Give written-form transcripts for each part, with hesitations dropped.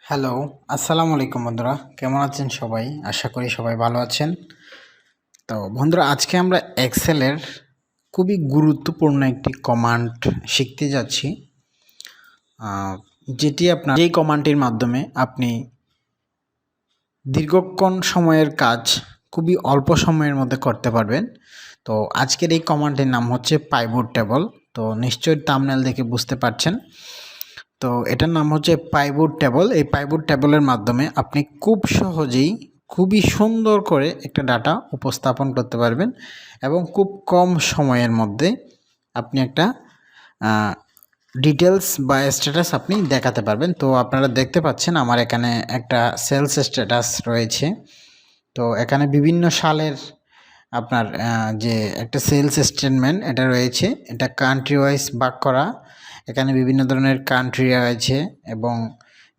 Hello, আসসালামু আলাইকুম বন্ধুরা। কেমন আছেন সবাই? আশা করি সবাই ভালো আছেন। তো বন্ধুরা, আজকে আমরা এক্সেলের খুবই গুরুত্বপূর্ণ একটি কমান্ড শিখতে যাচ্ছি, যেই কমান্ডটির মাধ্যমে আপনি দীর্ঘক্ষণ সময়ের কাজ খুবই অল্প সময়ের মধ্যে করতে পারবেন। তো আজকের এই কমান্ডটির নাম হচ্ছে পাইভট টেবল। তো নিশ্চয়ই থাম্বনেল দেখে বুঝতে পারছেন। তো এটার নাম হচ্ছে পাইভট টেবল। এই পাইভট টেবলের মাধ্যমে আপনি খুব সহজেই খুবই সুন্দর করে একটা ডাটা উপস্থাপন করতে পারবেন এবং খুব কম সময়ের মধ্যে আপনি একটা ডিটেলস বা স্ট্যাটাস আপনি দেখাতে পারবেন। তো আপনারা দেখতে পাচ্ছেন আমার এখানে একটা সেলস স্ট্যাটাস রয়েছে। তো এখানে বিভিন্ন সালের আপনার যে একটা সেলস স্টেটমেন্ট এটা রয়েছে, এটা কান্ট্রি ওয়াইজ ভাগ করা। এখানে বিভিন্ন ধরনের কান্ট্রি রয়েছে এবং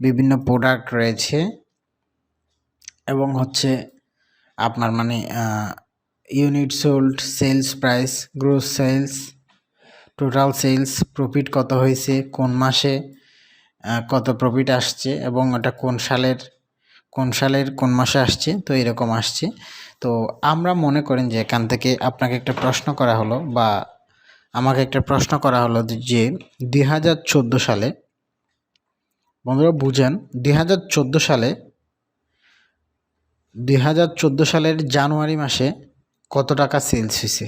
বিভিন্ন প্রোডাক্ট রয়েছে এবং হচ্ছে আপনার unit sold, sales price, gross sales, total sales, profit কত হয়েছে, কোন মাসে কত প্রফিট আসছে এবং এটা কোন সালের কোন মাসে আসছে। তো এরকম আসছে। তো আমরা মনে করেন যে এখান থেকে আপনাকে একটা প্রশ্ন করা হলো বা আমাকে একটা প্রশ্ন করা হলো যে 2014 সালে, বন্ধুরা বুঝেন, 2014 সালের জানুয়ারি মাসে কত টাকা সেলস হয়েছে,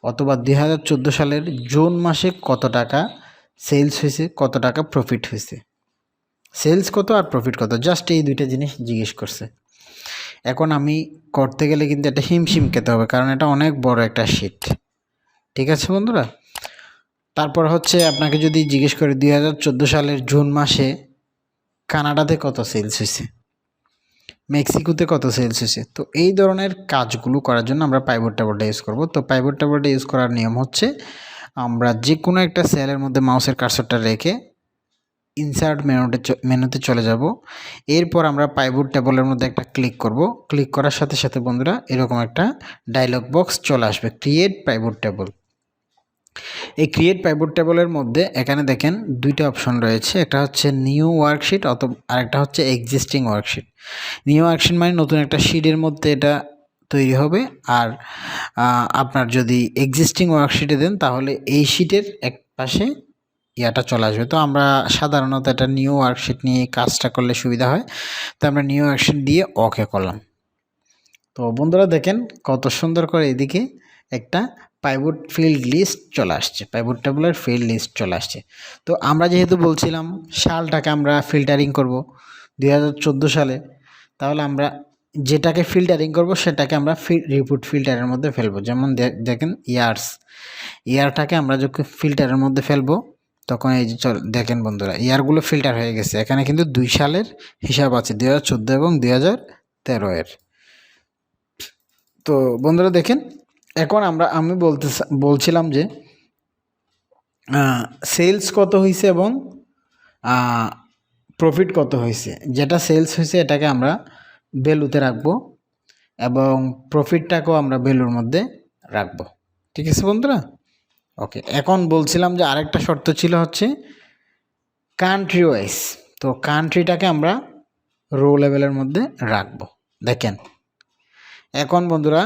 অথবা 2014 সালের জুন মাসে কত টাকা সেলস হয়েছে, কত টাকা প্রফিট হয়েছে। সেলস কত আর প্রফিট কত, জাস্ট এই দুইটা জিনিস জিজ্ঞেস করছে। এখন আমি করতে গেলে কিন্তু এটা হিমশিম খেতে হবে, কারণ এটা অনেক বড় একটা শিট। ঠিক আছে বন্ধুরা? তারপর হচ্ছে আপনাকে যদি জিজ্ঞেস করে 2014 সালের জুন মাসে কানাডাতে কত সেলস হয়েছে, মেক্সিকোতে কত সেলস হয়েছে। তো এই ধরনের কাজগুলো করার জন্য আমরা পাইভট টেবলটা ইউজ করব। তো পাইভট টেবলটা ইউজ করার নিয়ম হচ্ছে, আমরা যে কোনো একটা সেলের মধ্যে মাউসের কার্সরটা রেখে ইনসার্ট মেনুতে চলে যাব। এরপর আমরা পাইভট টেবলের মধ্যে একটা ক্লিক করব। ক্লিক করার সাথে সাথে বন্ধুরা এরকম একটা ডায়লগ বক্স চলে আসবে, ক্রিয়েট পাইভট টেবল। এই ক্রিয়েট পাইভট টেবলের মধ্যে এখানে দেখেন দুইটা অপশন রয়েছে, একটা হচ্ছে নিউ ওয়ার্কশিট আর একটা হচ্ছে এক্সিস্টিং ওয়ার্কশিট। নিউ ওয়ার্কশিট মানে নতুন একটা শিটের মধ্যে এটা তৈরি হবে, আর আপনার যদি এক্সিস্টিং ওয়ার্কশিটে দেন তাহলে এই শিটের এক পাশে ইয়াটা চলে আসবে। তো আমরা সাধারণত এটা নিউ ওয়ার্কশিট নিয়ে কাজটা করলে সুবিধা হয়, তো আমরা নিউ ওয়ার্কশিট দিয়ে ওকে করলাম। তো বন্ধুরা দেখেন কত সুন্দর করে এদিকে একটা পাইভট ফিল্ড লিস্ট চলে আসছে, পাইভট টেবলের ফিল্ড লিস্ট চলে আসছে। তো আমরা যেহেতু বলছিলাম সালটাকে আমরা ফিল্টারিং করব 2014 সালে, তাহলে আমরা যেটাকে ফিল্টারিং করব সেটাকে আমরা রিপোর্ট ফিল্টারের মধ্যে ফেলবো। যেমন দেখেন ইয়ারটাকে আমরা যখন ফিল্টারের মধ্যে ফেলবো তখন এই যে দেখেন বন্ধুরা ইয়ারগুলো ফিল্টার হয়ে গেছে। এখানে কিন্তু 2 সালের হিসাব আছে, 2014 এবং 2013 এর। তো বন্ধুরা দেখেন, এখন আমি বলছিলাম যে সেলস কত হয়েছে এবং প্রফিট কত হয়েছে। যেটা সেলস হয়েছে এটাকে আমরা ভ্যালুতে রাখবো এবং প্রফিটটাকেও আমরা ভ্যালুর মধ্যে রাখবো। ঠিক আছে বন্ধুরা? ওকে, এখন বলছিলাম যে আরেকটা শর্ত ছিল হচ্ছে কান্ট্রি ওয়াইজ। তো কান্ট্রিটাকে আমরা রো লেভেলের মধ্যে রাখবো। দেখেন এখন বন্ধুরা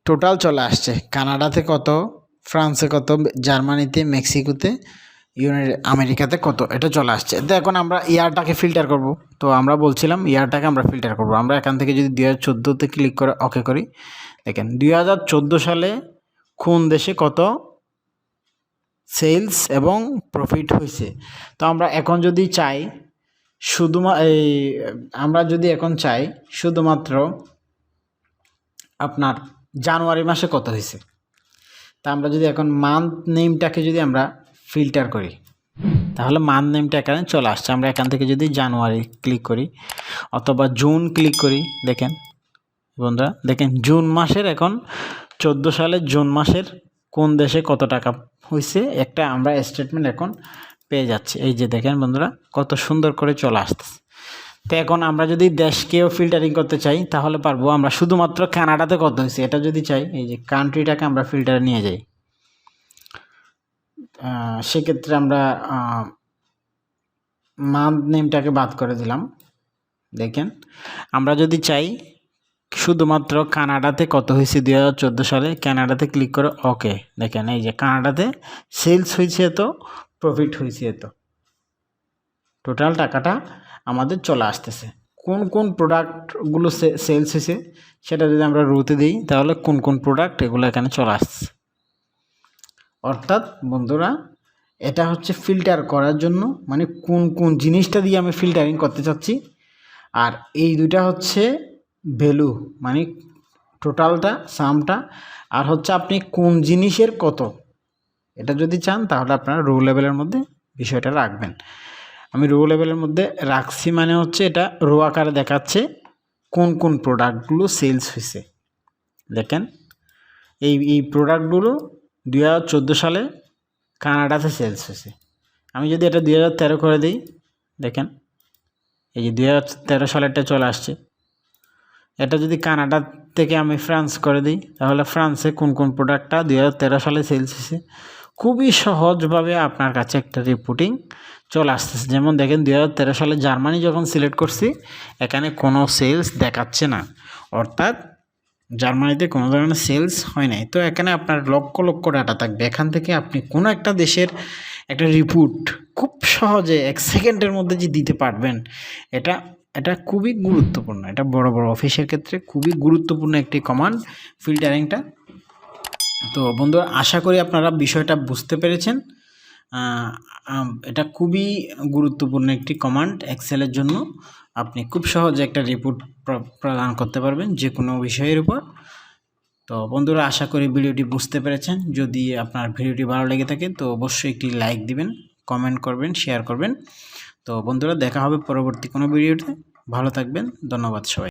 টোটাল চলে আসছে, কানাডাতে কত, ফ্রান্সে কত, জার্মানিতে, মেক্সিকোতে, আমেরিকাতে কত, এটা চলে আসছে। তো এখন আমরা ইয়ারটাকে ফিল্টার করব। তো আমরা বলছিলাম ইয়ারটাকে আমরা ফিল্টার করব। আমরা এখান থেকে যদি 2014-তে ক্লিক করে ওকে করি, দেখেন 2014 সালে কোন দেশে কত সেলস এবং প্রফিট হয়েছে। তো আমরা এখন যদি চাই শুধুমাত্র আপনার জানুয়ারি মাসে কত হয়েছে, তা আমরা যদি এখন মান্থ নেমটাকে যদি আমরা ফিল্টার করি তাহলে মান্থ নেমটা এখানে চলে আসছে। আমরা এখান থেকে যদি জানুয়ারি ক্লিক করি অথবা জুন ক্লিক করি, দেখেন বন্ধুরা দেখেন জুন মাসের, এখন 14 সালের জুন মাসের কোন দেশে কত টাকা হয়েছে একটা আমরা স্টেটমেন্ট এখন পেয়ে যাচ্ছি। এই যে দেখেন বন্ধুরা কত সুন্দর করে চলে আসতেছে। তো এখন আমরা যদি দেশকেও ফিল্টারিং করতে চাই তাহলে পারবো। আমরা শুধুমাত্র কানাডাতে কত হয়েছে এটা যদি চাই, এই যে কান্ট্রিটাকে আমরা ফিল্টারে নিয়ে যাই, সেক্ষেত্রে আমরা মান্থ নেমটাকে বাদ করে দিলাম। দেখেন আমরা যদি চাই শুধুমাত্র কানাডাতে কত হয়েছে 2014 সালে, কানাডাতে ক্লিক করে ওকে, দেখেন এই যে কানাডাতে সেলস হয়েছে এত, প্রফিট হয়েছে এত, টোটাল টাকাটা আমাদের চলে আসতেছে। কোন কোন প্রোডাক্টগুলো সেলস হয়েছে সেটা যদি আমরা রুতে দিই তাহলে কোন কোন প্রোডাক্ট এগুলো এখানে চলে আসছে। অর্থাৎ বন্ধুরা এটা হচ্ছে ফিল্টার করার জন্য, মানে কোন কোন জিনিসটা দিয়ে আমি ফিল্টারিং করতে চাচ্ছি, আর এই দুইটা হচ্ছে ভ্যালু, মানে টোটালটা সামটা, আর হচ্ছে আপনি কোন জিনিসের কত, এটা যদি চান তাহলে আপনারা রো লেভেলের মধ্যে বিষয়টা রাখবেন। আমি রো লেভেলের মধ্যে রাখছি, মানে হচ্ছে এটা রো আকারে দেখাচ্ছে কোন কোন প্রোডাক্টগুলো সেলস হয়েছে। দেখেন এই প্রোডাক্টগুলো 2014 সালে কানাডাতে সেলস হয়েছে। আমি যদি এটা 2013 করে দিই, দেখেন এই যে 2013 সালেরটা চলে আসছে। এটা যদি কানাডা থেকে আমি ফ্রান্স করে দিই তাহলে ফ্রান্সে কোন কোন প্রোডাক্টটা 2013 সালে সেলস হয়েছে, খুবই সহজভাবে আপনার কাছে একটা রিপোর্টিং চলে আসতেছে। যেমন দেখেন 2013 সালে জার্মানি যখন সিলেক্ট করছি এখানে কোনো সেলস দেখাচ্ছে না, অর্থাৎ জার্মানিতে কোনো ধরনের সেলস হয় নাই। তো এখানে আপনার লক্ষ লক্ষ ডাটা থাকবে, এখান থেকে আপনি কোনো একটা দেশের একটা রিপোর্ট খুব সহজে 1 সেকেন্ডের মধ্যে যে দিতে পারবেন, এটা এটা খুবই গুরুত্বপূর্ণ। এটা বড় বড় অফিসের ক্ষেত্রে খুবই গুরুত্বপূর্ণ একটি কমান্ড ফিল্টারিংটা। তো বন্ধুরা আশা করি আপনারা বিষয়টা বুঝতে পেরেছেন। এটা খুবই গুরুত্বপূর্ণ একটি কমান্ড এক্সেলের জন্য। আপনি খুব সহজে একটা রিপোর্ট প্রদান করতে পারবেন যে কোনো বিষয়ের উপর। তো বন্ধুরা আশা করি ভিডিওটি বুঝতে পেরেছেন। যদি আপনার ভিডিওটি ভালো লেগে থাকে তো অবশ্যই একটি লাইক দিবেন, কমেন্ট করবেন, শেয়ার করবেন। তো বন্ধুরা দেখা হবে পরবর্তী কোনো ভিডিওতে। ভালো থাকবেন, ধন্যবাদ সবাই।